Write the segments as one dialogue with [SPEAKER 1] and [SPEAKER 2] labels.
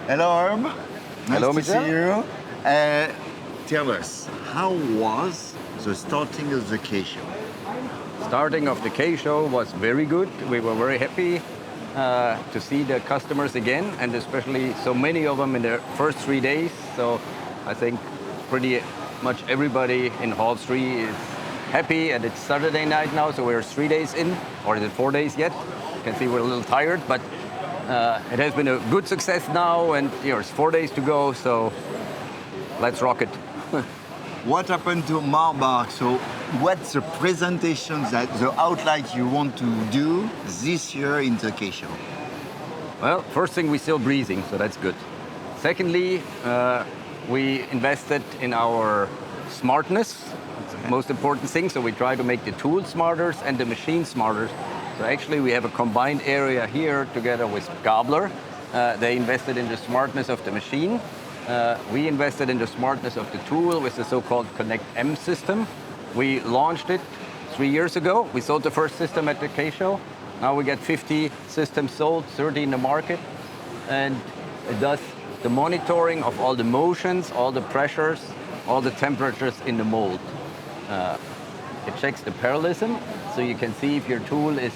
[SPEAKER 1] Hello, Herb. Nice
[SPEAKER 2] Hello,
[SPEAKER 1] to
[SPEAKER 2] Michel.
[SPEAKER 1] see you. Tell us, how was the starting of the K-Show?
[SPEAKER 2] Starting of the K-Show was very good. We were very happy to see the customers again, and especially so many of them in the first 3 days. So I think pretty much everybody in Hall 3 is happy, and it's Saturday night now, so we're 3 days in, or is it 4 days yet? You can see we're a little tired, but it has been a good success now, and it's 4 days to go, so let's rock it.
[SPEAKER 1] What happened to MARBACH? So what's the presentations, that the outline you want to do this year in the K-Show?
[SPEAKER 2] Well, first thing, we're still breathing, so that's good. Secondly, we invested in our smartness. It's the most important thing, so we try to make the tools smarter and the machine smarter. So actually, we have a combined area here together with Gabler. They invested in the smartness of the machine. We invested in the smartness of the tool with the so-called Connect M system. We launched it 3 years ago. We sold the first system at the K-Show. Now we get 50 systems sold, 30 in the market. And it does the monitoring of all the motions, all the pressures, all the temperatures in the mold. It checks the parallelism, so you can see if your tool is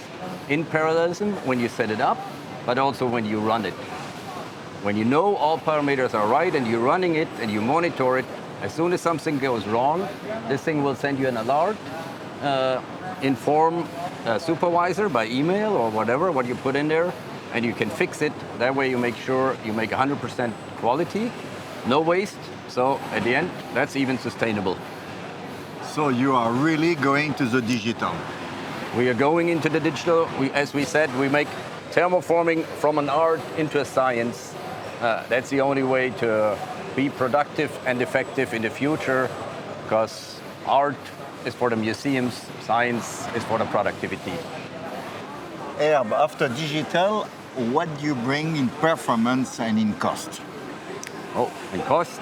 [SPEAKER 2] in parallelism when you set it up, but also when you run it. When you know all parameters are right and you're running it and you monitor it, as soon as something goes wrong, this thing will send you an alert, inform a supervisor by email or whatever, what you put in there, and you can fix it. That way you make sure you make 100% quality, no waste. So at the end, that's even sustainable.
[SPEAKER 1] So you are really going to the digital.
[SPEAKER 2] We are going into the digital. As we said, we make thermoforming from an art into a science. That's the only way to be productive and effective in the future, because art is for the museums, science is for the productivity.
[SPEAKER 1] Herb, after digital, what do you bring in performance and in cost?
[SPEAKER 2] Oh, and cost,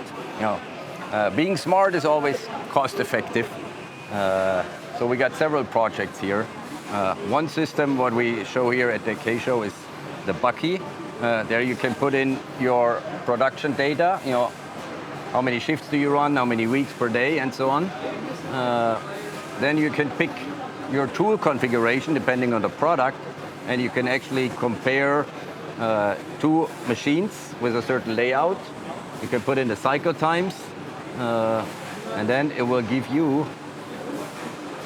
[SPEAKER 2] being smart is always cost effective. So we got several projects here. One system, what we show here at the K-Show, is the Bucky. There you can put in your production data, how many shifts do you run, how many weeks per day, and so on. Then you can pick your tool configuration depending on the product, and you can actually compare two machines with a certain layout. You can put in the cycle times, and then it will give you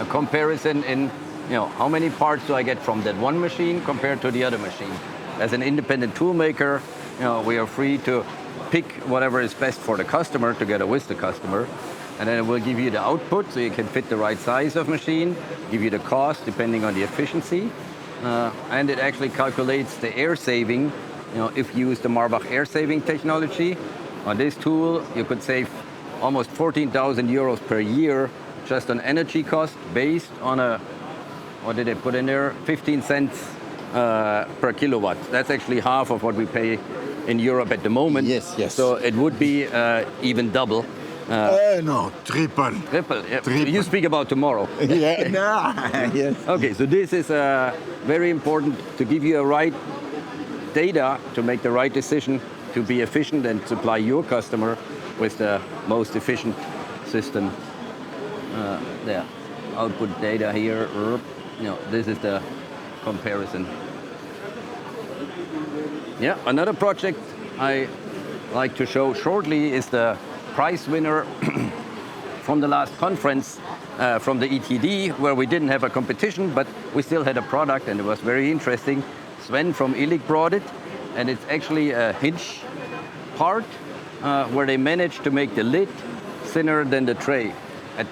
[SPEAKER 2] a comparison in how many parts do I get from that one machine compared to the other machine. As an independent tool maker, we are free to pick whatever is best for the customer together with the customer, and then it will give you the output so you can fit the right size of machine, give you the cost depending on the efficiency, and it actually calculates the air saving. If you use the MARBACH air saving technology on this tool, you could save almost 14,000 euros per year just on energy cost based on what did they put in there? 15 cents per kilowatt. That's actually half of what we pay in Europe at the moment.
[SPEAKER 1] Yes.
[SPEAKER 2] So it would be even double.
[SPEAKER 1] No, triple.
[SPEAKER 2] Triple. Yeah.
[SPEAKER 1] Triple.
[SPEAKER 2] You speak about tomorrow.
[SPEAKER 1] Yeah, no. Yes.
[SPEAKER 2] Okay, so this is very important to give you a right data to make the right decision to be efficient and supply your customer with the most efficient system. There, output data here. This is the comparison. Yeah, another project I like to show shortly is the prize winner from the last conference from the ETD, where we didn't have a competition, but we still had a product, and it was very interesting. Sven from Illich brought it, and it's actually a hinge part where they managed to make the lid thinner than the tray. At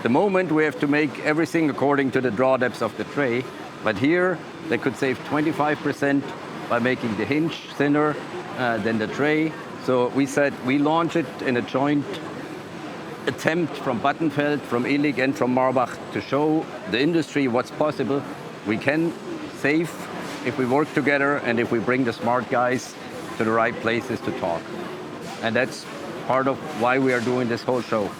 [SPEAKER 2] the moment, we have to make everything according to the draw depths of the tray, but here they could save 25% by making the hinge thinner than the tray. So we said we launch it in a joint attempt from Battenfeld, from Illich, and from MARBACH to show the industry what's possible. We can save if we work together and if we bring the smart guys to the right places to talk. And that's part of why we are doing this whole show.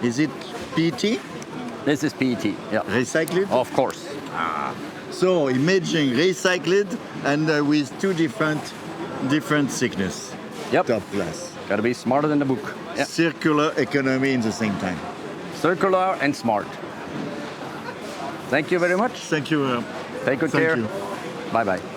[SPEAKER 1] Is it PET?
[SPEAKER 2] This is PET, yeah.
[SPEAKER 1] Recycled?
[SPEAKER 2] Of course.
[SPEAKER 1] So imaging recycled and with two different different sickness.
[SPEAKER 2] Yep.
[SPEAKER 1] Top class.
[SPEAKER 2] Got to be smarter than the book. Yeah.
[SPEAKER 1] Circular economy in the same time.
[SPEAKER 2] Circular and smart. Thank you very much.
[SPEAKER 1] Thank you.
[SPEAKER 2] Take good
[SPEAKER 1] Thank
[SPEAKER 2] care.
[SPEAKER 1] you.
[SPEAKER 2] Bye-bye.